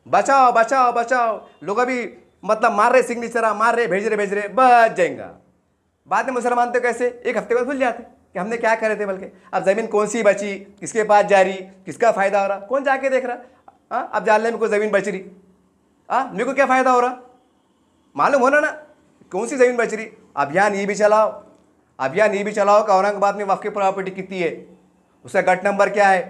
बचाओ बचाओ बचाओ, लोग अभी मतलब मार रहे सिग्नेचर, मार रहे, भेज रहे, बच जाएगा। बाद में मुसलमान तो कैसे एक हफ्ते बाद भूल जाते कि हमने क्या करे थे। बल्कि अब ज़मीन कौन सी बची, किसके पास जा रही, किसका फ़ायदा हो रहा, कौन जाके देख रहा। हाँ, अब जानने में कोई ज़मीन बच रही, हाँ मेरे को क्या फ़ायदा हो रहा, मालूम होना ना कौन सी ज़मीन बच रही। अभियान ये भी चलाओ, अभियान ये भी चलाओ कि औरंगाबाद में वक्फ की प्रॉपर्टी कितनी है, उसका गट नंबर क्या है।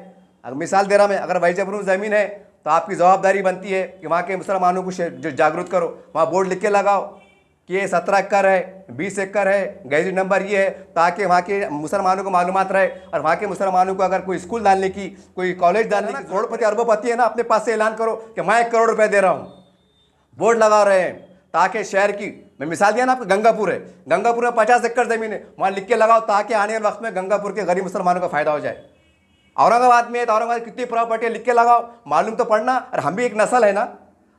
अगर मिसाल दे रहा मैं, अगर वैजबरू ज़मीन है तो आपकी जवाबदारी बनती है कि वहाँ के मुसलमानों को जो जागरूक करो, वहाँ बोर्ड लिख के लगाओ कि ये 17 एकड़ है, 20 एकड़ है, गैजेट नंबर ये है, ताकि वहाँ के मुसलमानों को मालूमात रहे। और वहाँ के मुसलमानों को अगर कोई स्कूल डालने की, कोई कॉलेज डालने की, करोड़पति अरबोपति है ना, अपने पास से ऐलान करो कि मैं 1 करोड़ रुपये दे रहा हूँ, बोर्ड लगा रहे हैं, ताकि शहर की, मैं मिसाल दिया ना आपको, गंगापुर है, गंगापुर में 50 एकड़ ज़मीन है, वहाँ लिख के लगाओ ताकि आने वाले वक्त में गंगापुर के गरीब मुसलमानों का फ़ायदा हो जाए। औरंगाबाद में है तो औरंगाबाद कितनी प्रॉपर्टी लिख के लगाओ, मालूम तो पड़ना। और हम भी एक नस्ल है ना,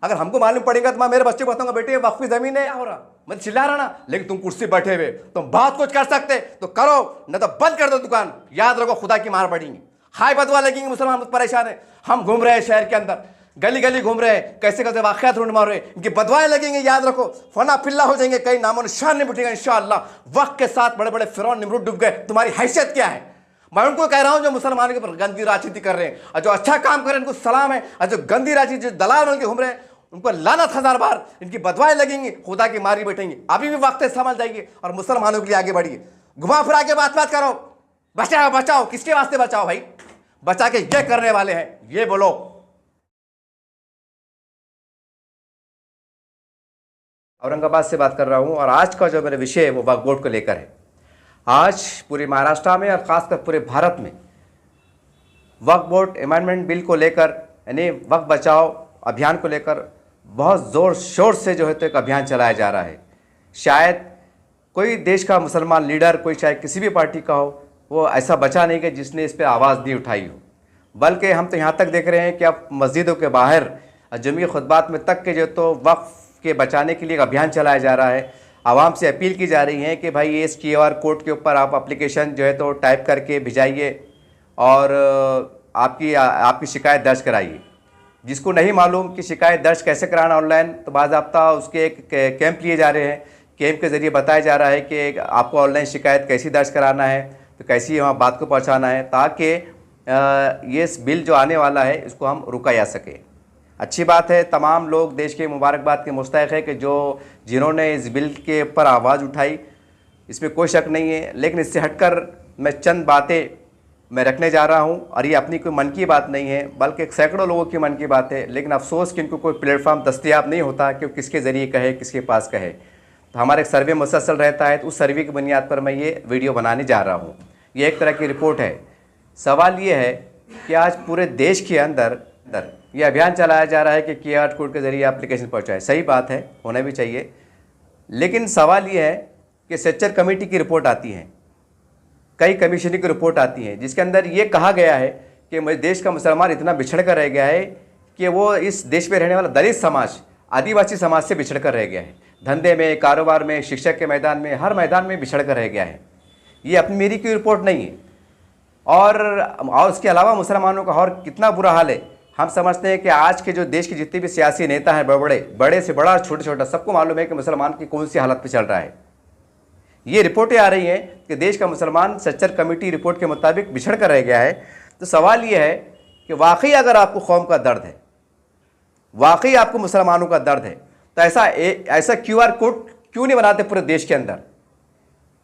अगर हमको मालूम पड़ेगा तो मैं मेरे बच्चे को बताऊंगा, बेटे वक्फ की ज़मीन है, हो रहा मैं चिल्ला रहा ना, लेकिन तुम कुर्सी बैठे हुए, तुम बहुत कुछ कर सकते तो करो, न तो बंद कर दो दुकान। याद रखो खुदा की मार पड़ेंगी, हाय बदवा लगेंगे, मुसलमान परेशान है। हम घूम रहे हैं शहर के अंदर, गली गली घूम रहे हैं, कैसे कैसे वाक़यात ढूंढ मार रहे हैं, इनकी बदवाएं लगेंगे। याद रखो फना फिल्ला हो जाएंगे, कहीं नामो निशान नहीं उठेगा इंशाअल्लाह। वक्त के साथ बड़े बड़े फिरौन निमरूद डूब गए, तुम्हारी हैसियत क्या है। मैं उनको कह रहा हूं जो मुसलमानों के ऊपर गंदी राजनीति कर रहे हैं, और जो अच्छा काम कर रहे हैं उनको सलाम है, और जो गंदी राजनीति, जो दलाल बन के घूम रहे हैं उनको लानत 1000 बार। इनकी बदवाएं लगेंगी, खुदा की मारी बैठेंगी। अभी भी वक्त है, समझ जाइए और मुसलमानों के लिए आगे बढ़िए। घुमा फिरा के बात करो, बचाओ बचाओ, किसके वास्ते बचाओ भाई, बचा के ये करने वाले हैं, ये बोलो। औरंगाबाद से बात कर रहा हूं, और आज का जो मेरा विषय है वो वक्फ बोर्ड को लेकर है। आज पूरे महाराष्ट्र में और ख़ासकर पूरे भारत में वक्फ बोर्ड अमेंडमेंट बिल को लेकर, यानी वक्फ बचाओ अभियान को लेकर बहुत ज़ोर शोर से जो है तो एक अभियान चलाया जा रहा है। शायद कोई देश का मुसलमान लीडर, कोई चाहे किसी भी पार्टी का हो, वो ऐसा बचा नहीं कि जिसने इस पर आवाज़ नहीं उठाई हो। बल्कि हम तो यहाँ तक देख रहे हैं कि अब मस्जिदों के बाहर, जुम्मे खुतबात में तक के जो तो वक्फ के बचाने के लिए एक अभियान चलाया जा रहा है। आवाम से अपील की जा रही है कि भाई ये इस QR कोड के ऊपर आप एप्लीकेशन जो है तो टाइप करके भिजाइए और आपकी शिकायत दर्ज कराइए। जिसको नहीं मालूम कि शिकायत दर्ज कैसे कराना ऑनलाइन, तो बाज़ाब्ता उसके एक कैंप लिए जा रहे हैं। कैंप के ज़रिए बताया जा रहा है कि आपको ऑनलाइन शिकायत कैसी दर्ज कराना है, तो कैसी वहाँ बात को पहुँचाना है, ताकि ये इस बिल जो आने वाला है इसको हम रुका जा सके। अच्छी बात है, तमाम लोग देश के मुबारकबाद के मुस्तहिक़ है कि जिन्होंने इस बिल के ऊपर आवाज़ उठाई, इसमें कोई शक नहीं है। लेकिन इससे हटकर मैं चंद बातें मैं रखने जा रहा हूं, और ये अपनी कोई मन की बात नहीं है, बल्कि सैकड़ों लोगों की मन की बात है। लेकिन अफसोस कि इनको कोई प्लेटफॉर्म दस्तयाब नहीं होता कि किसके ज़रिए कहे, किसके पास कहे। तो हमारा एक सर्वे मुसलसल रहता है, तो उस सर्वे की बुनियाद पर मैं ये वीडियो बनाने जा रहा हूँ। ये एक तरह की रिपोर्ट है। सवाल ये है कि आज पूरे देश के अंदर ये अभियान चलाया जा रहा है कि QR कोड के ज़रिए एप्लीकेशन पहुँचाए। सही बात है, होना भी चाहिए। लेकिन सवाल ये है कि सेक्टर कमेटी की रिपोर्ट आती है, कई कमीशन की रिपोर्ट आती है, जिसके अंदर ये कहा गया है कि देश का मुसलमान इतना बिछड़ कर रह गया है कि वो इस देश में रहने वाला दलित समाज, आदिवासी समाज से बिछड़ कर रह गया है। धंधे में, कारोबार में, शिक्षा के मैदान में, हर मैदान में बिछड़ कर रह गया है। ये अपनी मेरी की रिपोर्ट नहीं है। और उसके अलावा मुसलमानों का और कितना बुरा हाल है। हम समझते हैं कि आज के जो देश के जितने भी सियासी नेता हैं, बड़े से बड़ा, छोटे छोटा, सबको मालूम है कि मुसलमान की कौन सी हालत पे चल रहा है। ये रिपोर्टें आ रही हैं कि देश का मुसलमान सच्चर कमेटी रिपोर्ट के मुताबिक बिछड़ कर रह गया है। तो सवाल ये है कि वाकई अगर आपको कौम का दर्द है, वाकई आपको मुसलमानों का दर्द है, तो ऐसा QR कोड क्यों नहीं बनाते पूरे देश के अंदर।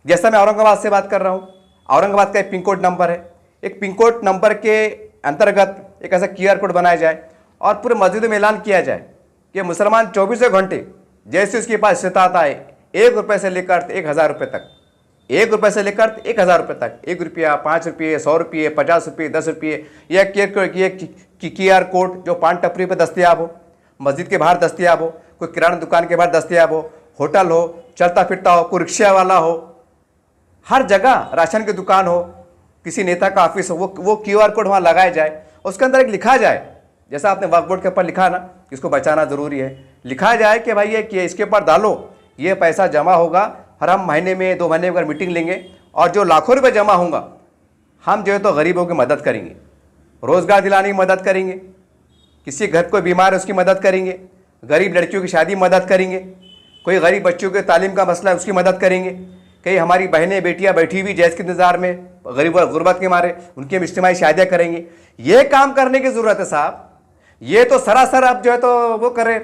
जैसा मैं औरंगाबाद से बात कर रहा हूँ, औरंगाबाद का एक पिन कोड नंबर है, एक पिन कोड नंबर के अंतर्गत एक ऐसा QR कोड बनाया जाए और पूरे मस्जिद में ऐलान किया जाए कि मुसलमान 24 घंटे जैसे उसके पास इस्तात आए, 1 रुपये से लेकर 1000 रुपये तक, 1 रुपये से लेकर 1000 रुपये तक, 1 रुपया, 5 रुपये, 100 रुपये, 50 रुपये, 10 रुपये, यह QR कोड जो पान टपरी पर दस्तियाब हो, मस्जिद के बाहर दस्तियाब हो, कोई किराना दुकान के बाहर दस्तियाब हो, होटल हो, चलता फिरता हो, कोई रिक्शा वाला हो, हर जगह राशन की दुकान हो, किसी नेता का ऑफिस हो, वो QR कोड वहाँ लगाया जाए। उसके अंदर एक लिखा जाए, जैसा आपने वक्फ बोर्ड के ऊपर लिखा ना, इसको बचाना ज़रूरी है, लिखा जाए कि भाई ये कि इसके ऊपर डालो, ये पैसा जमा होगा, हर हम महीने में 2 महीने में मीटिंग लेंगे और जो लाखों रुपए जमा होगा हम जो है तो गरीबों की मदद करेंगे, रोज़गार दिलाने की मदद करेंगे, किसी घर कोई बीमार है उसकी मदद करेंगे, गरीब लड़कियों की शादी में मदद करेंगे, कोई गरीब बच्चों के तालीम का मसला है उसकी मदद करेंगे, कई हमारी बहनें बेटियां बैठी हुई जैज़ के इंतज़ार में गरीब गुर्बत के मारे उनकी हम इज्तिमाई शादियाँ करेंगे। ये काम करने की ज़रूरत है साहब। ये तो सरासर आप जो है तो वो कर रहे,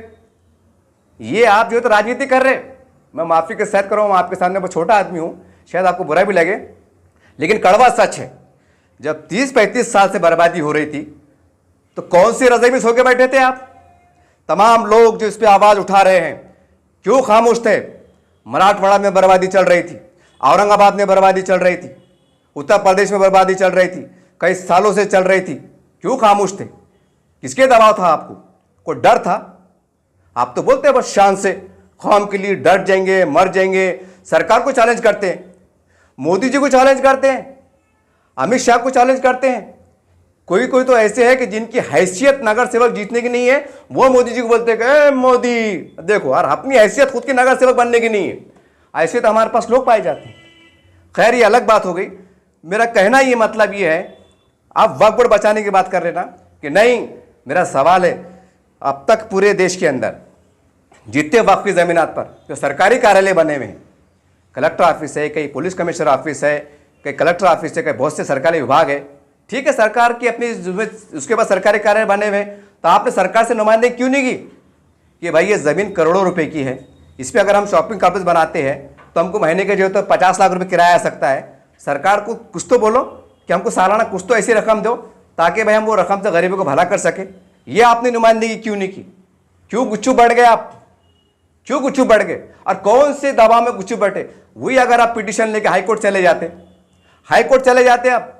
ये आप जो है तो राजनीति कर रहे। मैं माफ़ी के साथ कर रहा हूँ, आपके सामने बहुत छोटा आदमी हूँ, शायद आपको बुरा भी लगे, लेकिन कड़वा सच है। जब 30-35 साल से बर्बादी हो रही थी तो कौन सी रज़ाई में सो के बैठे थे आप? तमाम लोग जो इस पर आवाज़ उठा रहे हैं क्यों खामोश थे? मराठवाड़ा में बर्बादी चल रही थी, औरंगाबाद में बर्बादी चल रही थी, उत्तर प्रदेश में बर्बादी चल रही थी, कई सालों से चल रही थी, क्यों खामोश थे? किसके दबाव था आपको? कोई डर था? आप तो बोलते हैं बस शान से कौम के लिए डर जाएंगे, मर जाएंगे। सरकार को चैलेंज करते हैं, मोदी जी को चैलेंज करते हैं, अमित शाह को चैलेंज करते हैं। कोई कोई तो ऐसे है कि जिनकी हैसियत नगर सेवक जीतने की नहीं है, वो मोदी जी को बोलते हैं कि मोदी देखो यार, अपनी हैसियत खुद की नगर सेवक बनने की नहीं है। ऐसे तो हमारे पास लोग पाए जाते हैं। खैर ये अलग बात हो गई। मेरा कहना ये मतलब ये है, आप वक्फ बोर्ड बचाने की बात कर रहे ना कि नहीं, मेरा सवाल है अब तक पूरे देश के अंदर जितने वक्फ की ज़मीनात पर जो सरकारी कार्यालय बने हुए हैं, कलेक्टर ऑफिस है, कई पुलिस कमिश्नर ऑफिस है, कई कलेक्टर ऑफिस है, कई बहुत से सरकारी विभाग है, ठीक है, सरकार की अपनी उसके बाद सरकारी कार्यालय बने हुए, तो आपने सरकार से नुमाइंदगी क्यों नहीं की कि भाई ये ज़मीन करोड़ों रुपए की है, इस पर अगर हम शॉपिंग कॉम्प्लेक्स बनाते हैं तो हमको महीने के जो है तो 50 लाख रुपए किराया आ सकता है। सरकार को कुछ तो बोलो कि हमको सालाना कुछ तो ऐसी रकम दो ताकि भाई हम वो रकम से गरीबों को भला कर सके। ये आपने नुमाइंदगी क्यों नहीं की? क्यों गुच्छू बढ़ गए आप? क्यों गुच्छू बढ़ गए? और कौन से दबाव में गुच्छू बैठे? वही अगर आप पिटीशन लेके हाईकोर्ट चले जाते, हाईकोर्ट चले जाते आप,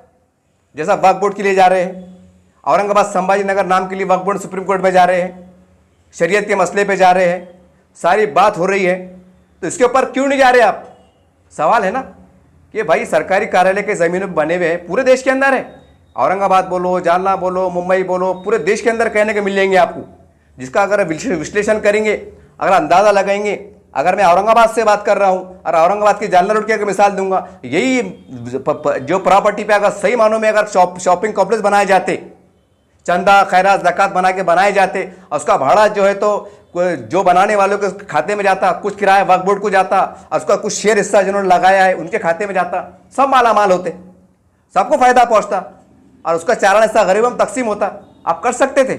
जैसा वक्फ बोर्ड के लिए जा रहे हैं, औरंगाबाद संभाजी नगर नाम के लिए वक्फ बोर्ड सुप्रीम कोर्ट में जा रहे हैं, शरीयत के मसले पे जा रहे हैं, सारी बात हो रही है, तो इसके ऊपर क्यों नहीं जा रहे आप? सवाल है ना कि भाई सरकारी कार्यालय के ज़मीनों बने हुए हैं, पूरे देश के अंदर है। औरंगाबाद बोलो, जालना बोलो, मुंबई बोलो, पूरे देश के अंदर कहने के मिलेंगे आपको, जिसका अगर विश्लेषण करेंगे, अगर अंदाज़ा लगाएंगे, अगर मैं औरंगाबाद से बात कर रहा हूँ और औरंगाबाद की जालना रोड की अगर मिसाल दूंगा, यही जो प्रॉपर्टी पे अगर सही मानों में अगर शॉपिंग कॉम्प्लेक्स बनाए जाते, चंदा खैरात ज़कात बना के बनाए जाते, और उसका भाड़ा जो है तो जो बनाने वालों के खाते में जाता, कुछ किराया वक्फ बोर्ड को जाता, और उसका कुछ शेयर हिस्सा जिन्होंने लगाया है उनके खाते में जाता, सब माला माल होते, सबको फायदा पहुंचता, और उसका चालान हिस्सा गरीबों में तकसीम होता। आप कर सकते थे,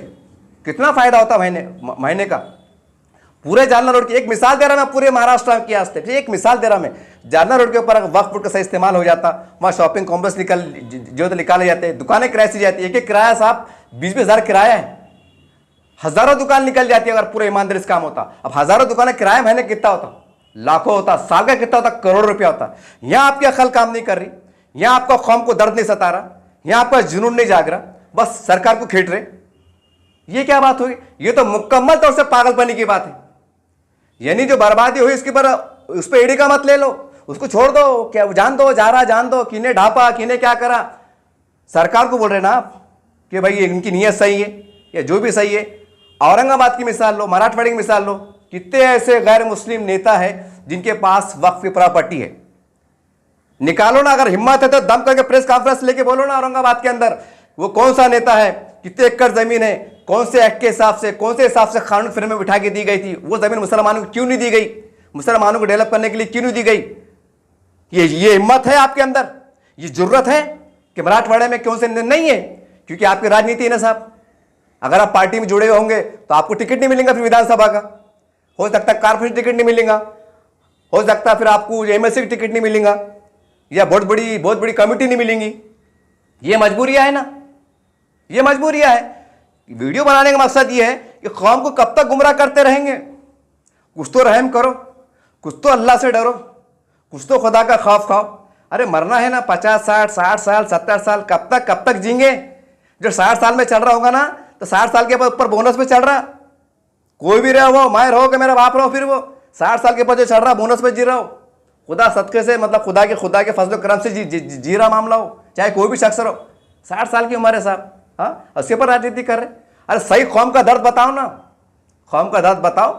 कितना फायदा होता महीने का। पूरे जालना रोड की एक मिसाल दे रहा मैं, पूरे महाराष्ट्र की आस्ते एक मिसाल दे रहा मैं, जालना रोड के ऊपर अगर वक्फ बोर्ड का सही इस्तेमाल हो जाता, वहाँ शॉपिंग कॉम्प्लेक्स जो तो निकाले जाते, दुकानें किराए से जाती, एक एक किराया साहब 20-20 हज़ार किराया है, हज़ारों दुकान निकल जाती है अगर पूरे ईमानदारी से काम होता। अब हज़ारों दुकानें किराया महीने कितना होता? लाखों होता, साल का कितना होता? करोड़ रुपया होता। यहाँ आपकी अकल काम नहीं कर रही, यहाँ आपका कौम को दर्द नहीं सता रहा, यहाँ आपका जुनून नहीं जाग रहा, बस सरकार को खेट रहे। ये क्या बात होगी? ये तो मुकम्मल तौर से पागलपनी की बात है। यानी जो बर्बादी हुई उसके पर उस पर एडी का मत ले लो, उसको छोड़ दो, क्या जान दो, जा रहा जान दो, किने ढापा किने क्या करा। सरकार को बोल रहे ना आप कि भाई इनकी नीयत सही है या जो भी सही है। औरंगाबाद की मिसाल लो, मराठवाड़े की मिसाल लो, कितने ऐसे गैर मुस्लिम नेता है जिनके पास वक्फ की प्रॉपर्टी है। निकालो ना, अगर हिम्मत है तो दम करके प्रेस कॉन्फ्रेंस लेके बोलो ना औरंगाबाद के अंदर वो कौन सा नेता है, कितने एकड़ जमीन है, कौन से एक्ट के हिसाब से, कौन से हिसाब से कानून फिर में बिठा के दी गई थी, वो जमीन मुसलमानों को क्यों नहीं दी गई, मुसलमानों को डेवलप करने के लिए क्यों नहीं दी गई। ये हिम्मत है आपके अंदर, ये जरूरत है कि मराठवाड़े में क्यों से नहीं है? क्योंकि आपकी राजनीति है ना साहब। अगर आप पार्टी में जुड़े होंगे तो आपको टिकट नहीं मिलेगा फिर विधानसभा का, हो सकता है कारपोरेशन टिकट नहीं मिलेगा, हो सकता है फिर आपको एमएलसी की टिकट नहीं मिलेगा, या बहुत बड़ी कमेटी नहीं मिलेंगी। ये मजबूरियां है ना, ये मजबूरियां है। वीडियो बनाने का मकसद ये है कि कौम को कब तक गुमराह करते रहेंगे। कुछ तो रहम करो, कुछ तो अल्लाह से डरो, कुछ तो खुदा का खौफ खाओ। अरे मरना है ना 50 60 साल 70 साल, कब तक जींगे? जो 60 साल में चल रहा होगा ना तो 60 साल के ऊपर बोनस पे चल रहा, कोई भी रहो, वो मैं रहो कि मेरा बाप रहो, फिर वो 60 साल के ऊपर जो चल रहा बोनस पे जी रहा हो, खुदा सदके से, मतलब खुदा के फजल करम से जी रहा मामला हो, चाहे कोई भी शख्स रहो। 60 साल की उम्र है साहब, हाँ, उसके पर राजनीति कर रहे। अरे सही कौम का दर्द बताओ ना, कौम का दर्द बताओ।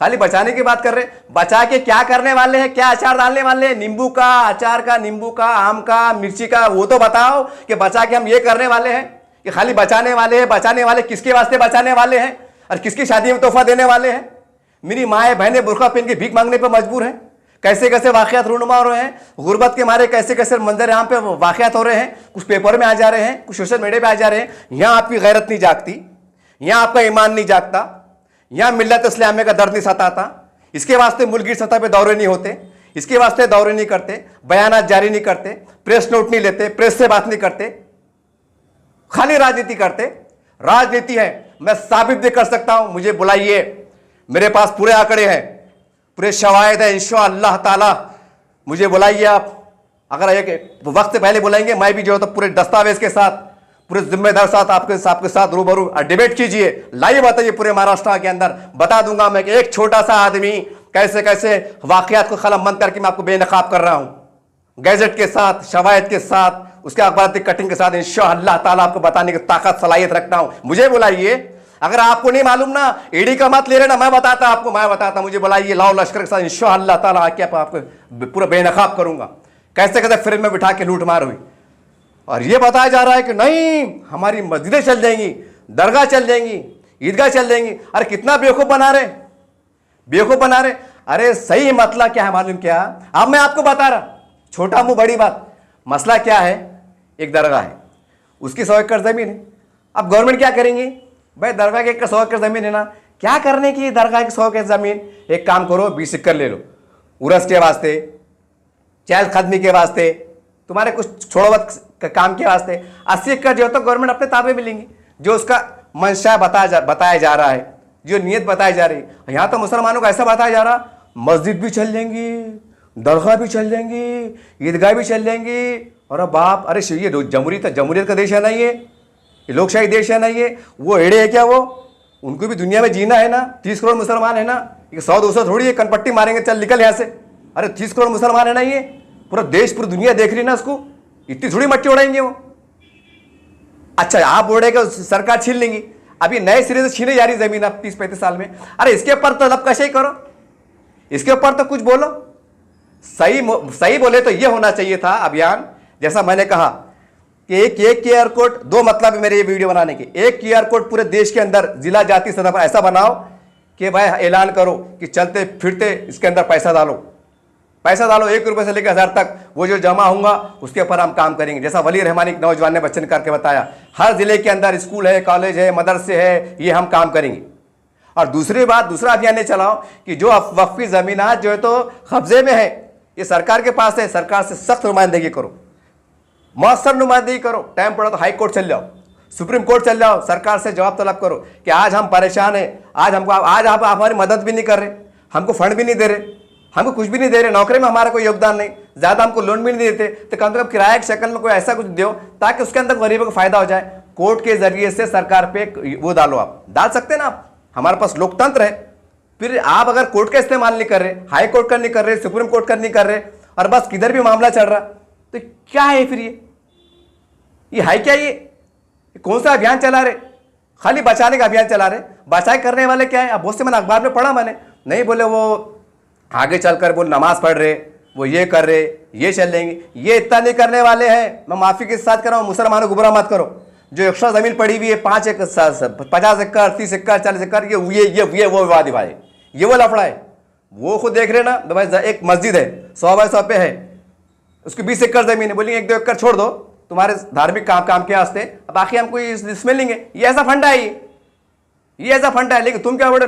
खाली बचाने की बात कर रहे, बचा के क्या करने वाले हैं, क्या अचार डालने वाले हैं, नींबू का अचार का, नींबू का, आम का, मिर्ची का, वो तो बताओ कि बचा के हम ये करने वाले हैं। कि खाली बचाने वाले हैं, बचाने वाले किसके वास्ते बचाने वाले हैं और किसकी शादी में तोहफा देने वाले हैं? मेरी माएँ बहनें बुरखा पहन के भीख मांगने पर मजबूर हैं। कैसे कैसे वाकयात रूनुमा हो रहे हैं, गुर्बत के मारे कैसे कैसे मंजर यहाँ पे वाकयात हो रहे हैं, कुछ पेपर में आ जा रहे हैं, कुछ सोशल मीडिया पे आ जा रहे हैं। यहाँ आपकी गैरत नहीं जागती, यहाँ आपका ईमान नहीं जागता, यहाँ मिल्लत इस्लामिया का दर्द नहीं सताता। इसके वास्ते मुल्की सतह पे दौरे नहीं होते, इसके वास्ते दौरे नहीं करते, बयानात जारी नहीं करते, प्रेस नोट नहीं लेते, प्रेस से बात नहीं करते, खाली राजनीति करते। राजनीति है, मैं साबित भी कर सकता हूं, मुझे बुलाइए, मेरे पास पूरे आंकड़े हैं, पूरे शवाहिद है इंशाअल्लाह ताला। मुझे बुलाइए आप, अगर एक वक्त से पहले बुलाएंगे मैं भी जो है तो पूरे दस्तावेज के साथ, पूरे जिम्मेदार साथ आपके साथ रूबरू डिबेट कीजिए, लाइव बताइए पूरे महाराष्ट्र के अंदर। बता दूंगा मैं कि एक छोटा सा आदमी कैसे कैसे वाकयात को कलम बंद करके मैं आपको बेनकाब कर रहा हूं, गैजेट के साथ, शवाहिद के साथ, उसके अखबाराती कटिंग के साथ इंशाअल्लाह ताला आपको बताने की ताकत सलाहियत रखता हूं। मुझे बुलाइए, अगर आपको नहीं मालूम ना, ईडी का मत ले लेना, मैं बताता आपको, मैं बताता, मुझे बुलाइए, लाओ लश्कर के साथ इंशाअल्लाह ताला आके आपको पूरा बेनकाब करूंगा कैसे कैसे फिर में बिठा के लूट मार हुई। और ये बताया जा रहा है कि नहीं हमारी मस्जिदें चल जाएंगी, दरगाह चल जाएंगी, ईदगाह चल जाएंगी। अरे कितना बेवकूफ बना रहे, बेवकूफ बना रहे। अरे सही मसला क्या है मालूम क्या? अब मैं आपको बता रहा, छोटा मुंह बड़ी बात। मसला क्या है? एक दरगाह है, उसकी 100 एकड़ जमीन है। अब गवर्नमेंट क्या करेंगी? भाई दरगाह की 100 एकड़ जमीन है ना, क्या करने की दरगाह की 100 एकड़ जमीन? एक काम करो, 20 एकड़ ले लो, उरस के वास्ते, चहल कदमी के वास्ते, तुम्हारे कुछ छोड़ो काम के वास्ते। 80 एकड़ जो तो गवर्नमेंट अपने ताबे में लेंगी, जो उसका मंशा बताया जा रहा है, जो नीयत बताई जा रही है। यहाँ तो मुसलमानों को ऐसा बताया जा रहा, मस्जिद भी चल जाएंगी, दरगाह भी चल जाएंगी, ईदगाह भी चल जाएंगी। और बाप, अरे ये जमहूरियत का देश है ना, ये लोकशाही देश है ना, ये वो एड़े है क्या? वो उनको भी दुनिया में जीना है ना, 30 करोड़ मुसलमान है ना, ये 100-200 थोड़ी है कनपट्टी मारेंगे चल निकल यहाँ से। अरे 30 करोड़ मुसलमान है ना, ये पूरा देश पूरी दुनिया देख रही ना, उसको इतनी थोड़ी मट्टी उड़ाएंगे वो। अच्छा आप बोल रहे कि सरकार छीन लेंगी, अभी नए सिरे से छीने जा रही जमीन अब 30-35 साल में। अरे इसके ऊपर तो तलबकशी करो, इसके ऊपर तो कुछ बोलो। सही बोले तो ये होना चाहिए था अभियान, जैसा मैंने कहा कि एक QR कोड, 2 मतलब है मेरे ये वीडियो बनाने के। एक QR कोड पूरे देश के अंदर जिला जाति सतह पर ऐसा बनाओ कि भाई ऐलान करो कि चलते फिरते इसके अंदर पैसा डालो, 1 रुपये से लेकर 1000 तक, वो जो जमा होगा उसके ऊपर हम काम करेंगे। जैसा वली रहमानी नौजवान ने बच्चे ने करके बताया, हर जिले के अंदर स्कूल है, कॉलेज है, मदरसे है, ये हम काम करेंगे। और दूसरी बात, दूसरा अभियान ये चलाओ कि जो वक्फी जमीनात जो है तो कब्जे में है, ये सरकार के पास है, सरकार से सख्त नुमाइंदगी करो, मौसर नुमाइंदगी करो। टाइम पड़ा तो हाई कोर्ट चल जाओ, सुप्रीम कोर्ट चल जाओ, सरकार से जवाब तलब करो कि आज हम परेशान हैं, आज आप हमारी मदद भी नहीं कर रहे, हमको फंड भी नहीं दे रहे, हमको कुछ भी नहीं दे रहे, नौकरी में हमारा कोई योगदान नहीं, ज़्यादा हमको लोन भी नहीं देते, तो कम से कम किराए की शक्ल में कोई ऐसा कुछ दो ताकि उसके अंदर गरीबों को फायदा हो जाए। कोर्ट के जरिए से सरकार पे वो डालो, आप डाल सकते हैं ना, आप, हमारे पास लोकतंत्र है। फिर आप अगर कोर्ट का इस्तेमाल नहीं कर रहे, हाई कोर्ट का नहीं कर रहे, सुप्रीम कोर्ट का नहीं कर रहे, और बस किधर भी मामला चल रहा, तो क्या है फिर? ये है क्या? ये कौन सा अभियान चला रहे? खाली बचाने का अभियान चला रहे। बचाए करने वाले क्या है? अब बहुत से मैंने अखबार में पढ़ा, मैंने नहीं बोले वो आगे चलकर वो नमाज पढ़ रहे, वो ये कर रहे, ये चल लेंगे, ये इतना नहीं करने वाले हैं। मैं माफ़ी के साथ कर रहा हूँ, मुसलमानों को बुरा मत करो। जो एक्स्ट्रा ज़मीन पड़ी हुई है 50 एकड़, 30 एकड़, 40 एकड़, ये वो विवाद भाई, ये वो लफड़ा है, वो खुद देख रहे ना भाई। एक मस्जिद है 100 बाय 100 पे है, उसकी 20 एकड़ ज़मीन है, बोलेंगे 1-2 एकड़ छोड़ दो तुम्हारे धार्मिक काम के वास्ते, बाकी हम कोई इसमें लेंगे। ये ऐसा फंडा है, ये ऐसा फंडा है। लेकिन तुम क्या बोले?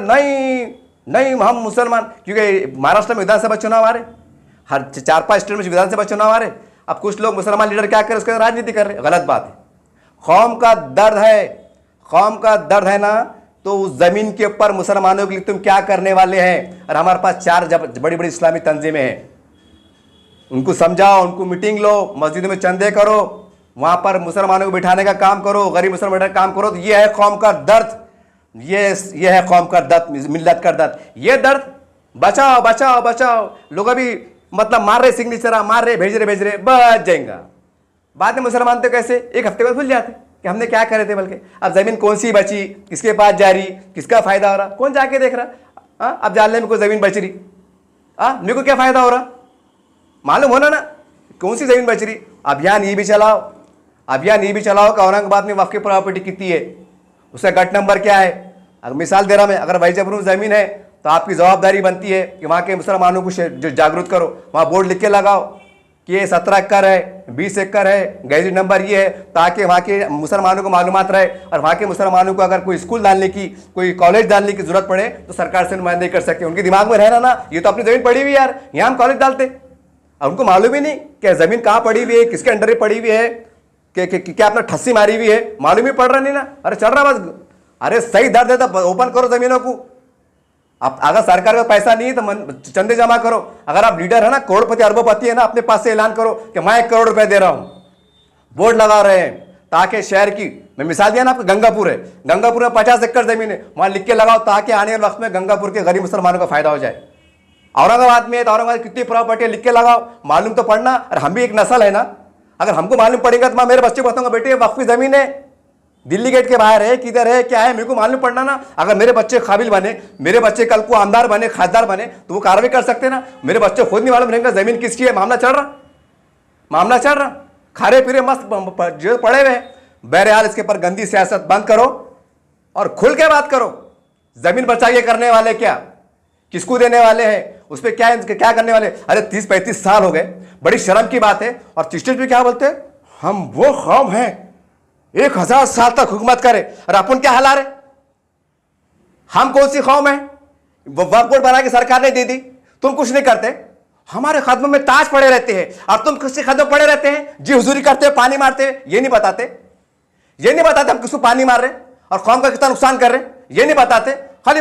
नहीं हम मुसलमान, क्योंकि महाराष्ट्र में विधानसभा चुनाव आ रहे, हर 4-5 स्टेट में विधानसभा चुनाव आ रहे। अब कुछ लोग मुसलमान लीडर क्या कर रहे, उसके राजनीति कर रहे, गलत बात है। कौम का दर्द है, कौम का दर्द है ना, तो उस जमीन के ऊपर मुसलमानों के लिए तुम क्या करने वाले हैं? और हमारे पास 4 बड़ी बड़ी इस्लामी तंजीमें हैं, उनको समझाओ, उनको मीटिंग लो, मस्जिद में चंदे करो, वहां पर मुसलमानों को बिठाने का काम करो, गरीब मुसलमान का काम करो। तो ये है कौम का दर्द, ये है कौम का दर्द, मिल्लत का दर्द। ये दर्द बचाओ बचाओ बचाओ। लोग अभी मतलब मार रहे सिग्नेचर, मार रहे, भेज रहे, बच जाएगा। बाद में मुसलमान तो कैसे 1 हफ्ते बाद भूल जाते कि हमने क्या करे थे। बल्कि अब जमीन कौन सी बची, किसके पास जा रही, किसका फायदा हो रहा, कौन जाके देख रहा? अब जानने में कोई जमीन बच रही, मेरे को क्या फायदा हो रहा, मालूम होना ना कौन सी जमीन बच रही। अभियान ये भी चलाओ, अभियान ये भी चलाओ कि औरंगाबाद में वक्फ की प्रॉपर्टी कितनी है, उसका गट नंबर क्या है। अगर मिसाल दे रहा मैं, अगर भाई जबरू ज़मीन है तो आपकी जवाबदारी बनती है कि वहाँ के मुसलमानों को जो जागरूक करो, वहाँ बोर्ड लिख के लगाओ कि ये 17 एकड़ है, 20 एकड़ है, गैजेट नंबर ये है, ताकि वहाँ के मुसलमानों को मालूमात रहे। और वहाँ के मुसलमानों को अगर कोई स्कूल डालने की, कोई कॉलेज डालने की जरूरत पड़े तो सरकार से नुमाइंदगी कर सके। उनके दिमाग में रहना ना, ये तो अपनी ज़मीन पड़ी हुई यार, यहाँ हम कॉलेज डालते, और उनको मालूम ही नहीं कि ज़मीन कहाँ पड़ी हुई है, किसके अंडर में पड़ी हुई है, कि क्या अपना ठस्सी मारी हुई है, मालूम ही पड़ रहा नहीं ना। अरे चल रहा बस, अरे सही दर देता ओपन करो ज़मीनों को। आप अगर सरकार का पैसा नहीं है तो चंदे जमा करो। अगर आप लीडर है ना, करोड़पति अरबोपति है ना, अपने पास से ऐलान करो कि मैं 1 करोड़ रुपए दे रहा हूं, बोर्ड लगा रहे हैं, ताकि शहर की, मैं मिसाल दिया ना आपको, गंगापुर है, गंगापुर में 50 एकड़ जमीन है, वहां लिख के लगाओ ताकि आने वाले वक्त में गंगापुर के गरीब मुसलमानों का फायदा हो जाए। औरंगाबाद में है तो औरंगाबाद कितनी प्रॉपर्टी लिख के लगाओ, मालूम तो पड़ना। और हम भी एक नस्ल है ना, अगर हमको मालूम पड़ेगा तो मैं मेरे बच्चे को बताऊंगा, बेटे वक्फ की जमीन है, दिल्ली गेट के बाहर है, किधर है, क्या है, मेरे को मालूम पड़ना ना। अगर मेरे बच्चे काबिल बने, मेरे बच्चे कल को आमदार बने, खासदार बने, तो वो कार्रवाई कर सकते ना। मेरे बच्चे खुद नहीं मालूम रहेंगे जमीन किसकी है, मामला चल रहा, खारे पीरे मस्त जो पड़े हुए। बहरहाल इसके पर गंदी सियासत बंद करो और खुल के बात करो। जमीन बचाइए करने वाले क्या, किसको देने वाले हैं, उस पर क्या करने वाले। अरे 30-35 साल हो गए, बड़ी शर्म की बात है। और स्टेज पे क्या बोलते हैं, हम वो कौम हैं 1000 साल तक हुकूमत करे, और अपन क्या हला रहे, हम कौन सी कौम है, वक्फ बोर्ड बना के सरकार ने दे दी, तुम कुछ नहीं करते, हमारे कदमों में ताज पड़े रहते हैं और तुम किसके कदम पड़े रहते हैं, जी हुजूरी करते हैं, पानी मारते हैं, ये नहीं बताते हम किसको पानी मार रहे हैं और कौम का कितना नुकसान कर रहे हैं, ये नहीं बताते। खाली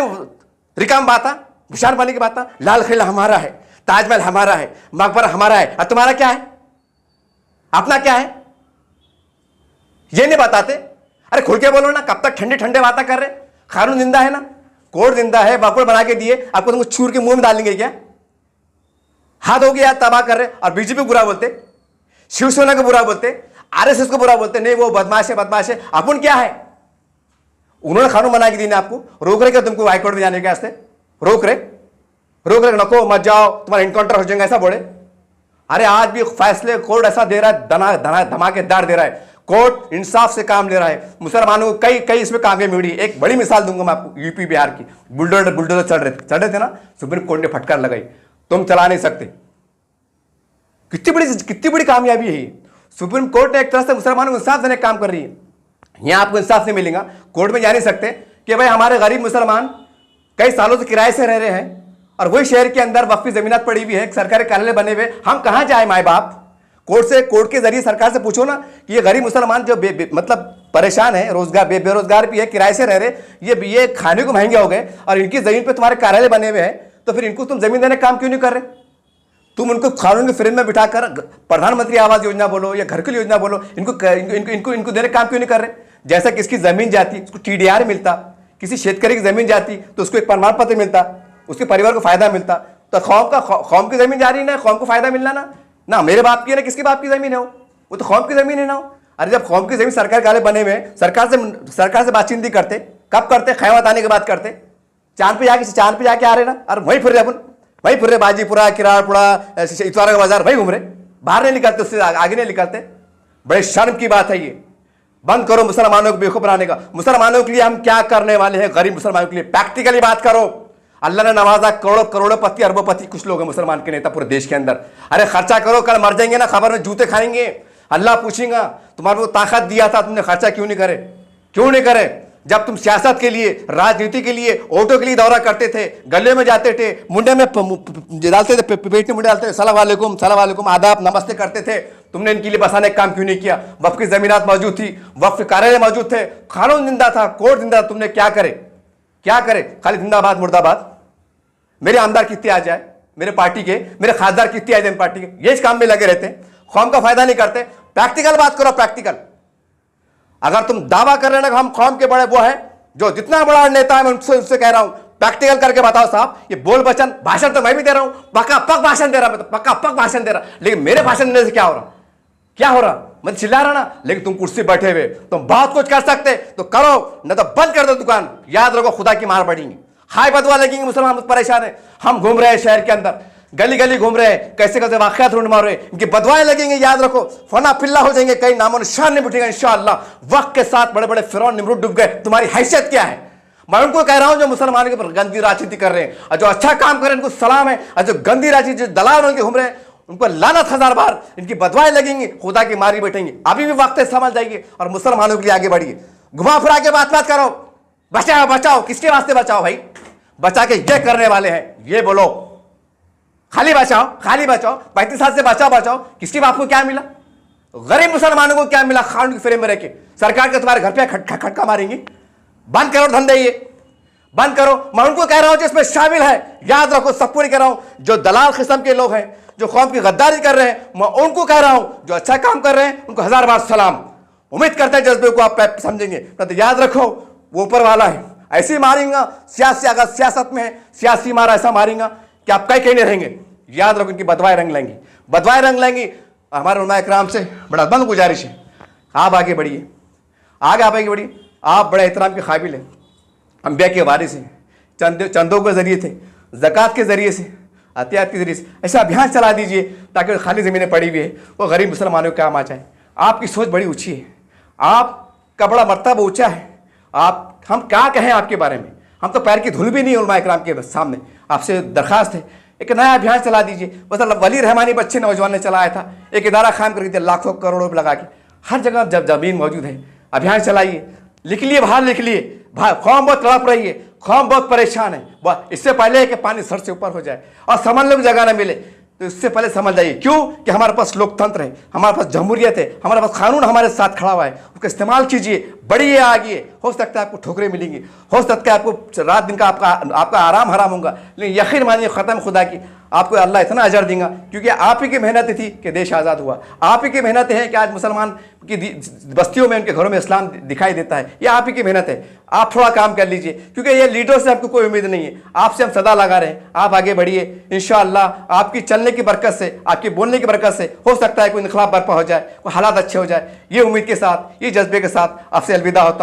रिकाम बाता, विशाल पानी की बात, लाल किला हमारा है, ताजमहल हमारा है, मकबरा हमारा है, और तुम्हारा क्या है, अपना क्या है, ये नहीं बताते। अरे खुल के बोलो ना, कब तक ठंडे ठंडे बातें कर रहे। कानून जिंदा है ना, कोर्ट जिंदा है, वक्फ बना के दिए, आपको तुमको छूर के मुंह में डालेंगे क्या, हाथ हो गया तबाह कर रहे। और बीजेपी को बुरा बोलते, शिवसेना को बुरा बोलते, आरएसएस को बुरा बोलते, नहीं वो बदमाश है। अपन क्या है, उन्होंने कानून बना के दिए आपको, रोक रहे क्या तुमको हाईकोर्ट में जाने के वास्ते, रोक रहे नको मत जाओ, तुम्हारा इनकाउंटर हो जाएगा, ऐसा बोले। अरे आज भी फैसले कोर्ट ऐसा दे रहा है, धमाकेदार दे रहा है, कोर्ट इंसाफ से काम ले रहा है। मुसलमानों को कई इसमें कामयाबी मिली। एक बड़ी मिसाल दूंगा मैं आपको, यूपी बिहार की, बुलडोजर चल रहे थे ना, सुप्रीम कोर्ट ने फटकार लगाई, तुम चला नहीं सकते। कितनी बड़ी कामयाबी है ये। सुप्रीम कोर्ट ने एक तरह से मुसलमानों को इंसाफ देने का काम कर रही है। यहां आपको इंसाफ नहीं मिलेगा, कोर्ट में जा नहीं सकते कि भाई हमारे गरीब मुसलमान कई सालों से किराए से रह रहे हैं और वही शहर के अंदर वक्फ की जमीनात पड़ी हुई है, सरकारी कार्यालय बने हुए, हम कहां जाए माए बाप। कोर्ट के जरिए सरकार से पूछो ना कि ये गरीब मुसलमान जो मतलब परेशान है, रोजगार बेरोजगार भी है, किराए से रह रहे, ये खाने को महंगे हो गए और इनकी जमीन पे तुम्हारे कार्यालय बने हुए हैं, तो फिर इनको तुम जमीन देने का काम क्यों नहीं कर रहे। तुम उनको कानून के फ्रेम में बिठाकर प्रधानमंत्री आवास योजना बोलो या घर की योजना बोलो, इनको देने का काम क्यों नहीं कर रहे। जैसा किसकी जमीन जाती उसको TDR मिलता, किसी शेतकरी की जमीन जाती तो उसको एक प्रमाण पत्र मिलता, उसके परिवार को फायदा मिलता। तो कौम की जमीन जा रही ना, कौम को फायदा मिलना ना मेरे बाप की है ना किसके बाप की जमीन है, वो तो कौम की जमीन है ना। अरे जब कौम की जमीन सरकार काले बने हुए, सरकार से बातचीत नहीं करते, कब करते, क़यामत आने के बाद करते। चांद पे जाके आ रहे ना, और वहीं फिर रहे बाजीपुरा, किराड़पुरा, इतवारा का बाजार, वहीं घूम रहे, बाहर नहीं निकलते, उससे आगे नहीं निकलते। बड़े शर्म की बात है ये। बंद करो मुसलमानों को बेवकूफ बनाने का। मुसलमानों के लिए हम क्या करने वाले हैं, गरीब मुसलमानों के लिए प्रैक्टिकली बात करो। अल्लाह ने नवाजा, करोड़ोपति अरबोपति कुछ लोग हैं मुसलमान के नेता पूरे देश के अंदर। अरे खर्चा करो, कल मर जाएंगे ना, खबर में जूते खाएंगे, अल्लाह पूछेगा तुम्हारे को ताकत दिया था, तुमने खर्चा क्यों नहीं करे। जब तुम सियासत के लिए, राजनीति के लिए, ऑटो के लिए दौरा करते थे, गले में जाते थे, मुंडे में डालते थे, पेट में मुंडे डालते थे, सलाम वालेकुम आदाब नमस्ते करते थे, तुमने इनके लिए बसाने का काम क्यों नहीं किया। वक्फ की जमीनात मौजूद थी, वक्फ कार्यालय मौजूद थे, कानून जिंदा था, कोर्ट जिंदा, तुमने क्या करे, खाली जिंदाबाद मुर्दाबाद। मेरे आमदार कितने आ जाए, मेरे पार्टी के, मेरे खासदार कितने आ जाए पार्टी के, ये इस काम में लगे रहते हैं, कौम का फायदा नहीं करते। प्रैक्टिकल बात करो, प्रैक्टिकल। अगर तुम दावा कर रहे हो ना हम कौम के बड़े, वो है जो जितना बड़ा नेता है, मैं उनसे कह रहा हूं प्रैक्टिकल करके बताओ साहब। ये बोल बचन भाषण तो मैं भी दे रहा हूं, पक्का पक भाषण दे रहा, लेकिन मेरे भाषण देने से क्या हो रहा, मैं चिल्ला रहा ना, लेकिन तुम कुर्सी बैठे हुए, तुम बहुत कुछ कर सकते तो करो, न तो बंद कर दो दुकान। याद रखो खुदा की मार पड़ेगी, हाय बदवा लगेंगे, मुसलमान परेशान है। हम घूम रहे हैं शहर के अंदर, गली गली घूम रहे हैं, कैसे कैसे वाकयात ढूंढ मार रहे हैं, इनकी बदवाएं लगेंगे, याद रखो फना फिल्ला हो जाएंगे, कहीं नामो निशान नहीं मिटेगा इंशाअल्लाह। वक्त के साथ बड़े बड़े फिरौन निमरूद डूब गए, तुम्हारी हैसियत क्या है? मैं उनको कह रहा हूं जो मुसलमानों के ऊपर गंदी राजनीति कर रहे हैं, और जो अच्छा काम कर रहे हैं उनको सलाम है, और जो गंदी राजनीति, जो दलाल उनके घूम रहे हैं उनको लानत 1000 बार, इनकी बदवाएं लगेंगी, खुदा की मारी बैठेंगी। अभी भी वक्त है, समझ जाइए और मुसलमानों के लिए आगे बढ़िए। घुमा फिरा के बात करो, बचाओ बचाओ, किसके वास्ते बचाओ भाई? बचा के ये करने वाले हैं, ये बोलो खाली बचाओ खाली बचाओ, 35 साल से बचाओ बचाओ, किसके बाप को क्या मिला? गरीब मुसलमानों को क्या मिला? कानून की फ्रेम में रह के सरकार के तुम्हारे घर पे खटका मारेंगे। बंद करो धंधे, ये बंद करो। मैं उनको कह रहा हूं जिसमें शामिल है, याद रखो, सब पूरी कह रहा हूं जो दलाल किस्म के लोग हैं, जो कौम की गद्दारी कर रहे हैं, मैं उनको कह रहा हूं जो अच्छा काम कर रहे हैं उनको 1000 बार सलाम। उम्मीद करते हैं जज्बे को आप समझेंगे। तो याद रखो वो ऊपर वाला है, ऐसे ही मारेंगे। सियासी अगर सियासत में है, सियासी मारा ऐसा मारेंगे कि आप कहीं नहीं रहेंगे। याद रखो इनकी बदवाएं रंग लेंगी, बदवाएं रंग लेंगी। हमारे उलमा इकराम से बड़ा बंद गुजारिश है, आप आगे बढ़िए, आगे बढ़िए। आप बड़े एहतराम के काबिल हैं, अंबिया के वारिस हैं, चंदों के जरिए थे, ज़कात के जरिए से, अतियात के जरिए से ऐसा अभियान चला दीजिए ताकि खाली ज़मीनें पड़ी हुई है वो गरीब मुसलमानों के काम आ जाए। आपकी सोच बड़ी ऊँची है, आपका बड़ा मर्तबा ऊँचा है। आप हम क्या कहें आपके बारे में, हम तो पैर की धूल भी नहीं उलमा इकराम के सामने। आपसे दरख्वास्त है एक नया अभियान चला दीजिए। मतलब वली रहमानी बच्चे नौजवान ने चलाया था, एक इदारा कायम करके दिया, लाखों करोड़ों लगा के, हर जगह जब ज़मीन मौजूद है, अभियान चलाइए, लिख लिए, बाहर लिख लिए। कौम बहुत तड़प रही है, कौम बहुत परेशान है। इससे पहले कि पानी सर से ऊपर हो जाए और समझने को जगह न मिले, तो इससे पहले समझ जाइए क्यों कि हमारे पास लोकतंत्र है, हमारे पास जमहूरियत है, हमारे पास कानून हमारे साथ खड़ा हुआ है। उसका इस्तेमाल कीजिए, बढ़िए आगे। हो सकता है आपको ठोकरें मिलेंगी, हो सकता है आपको रात दिन का आपका आराम हराम होगा, लेकिन यकीन मानिए ख़त्म खुदा की आपको अल्लाह इतना अजर देगा, क्योंकि आप ही की मेहनत थी कि देश आज़ाद हुआ। आप ही की मेहनत है कि आज मुसलमान की बस्तियों में, उनके घरों में इस्लाम दिखाई देता है। ये आप ही की मेहनत है। आप थोड़ा काम कर लीजिए, क्योंकि ये लीडरों से आपको कोई उम्मीद नहीं है, आपसे हम सदा लगा रहे हैं। आप आगे बढ़िए, इंशाअल्लाह आपकी चलने की बरकत से, आपकी बोलने की बरकत से हो सकता है कोई इनकलाब बर्पा हो जाए, कोई हालात अच्छे हो जाए। ये उम्मीद के साथ, ये जज्बे के साथ आपसे अलविदा होता हूँ।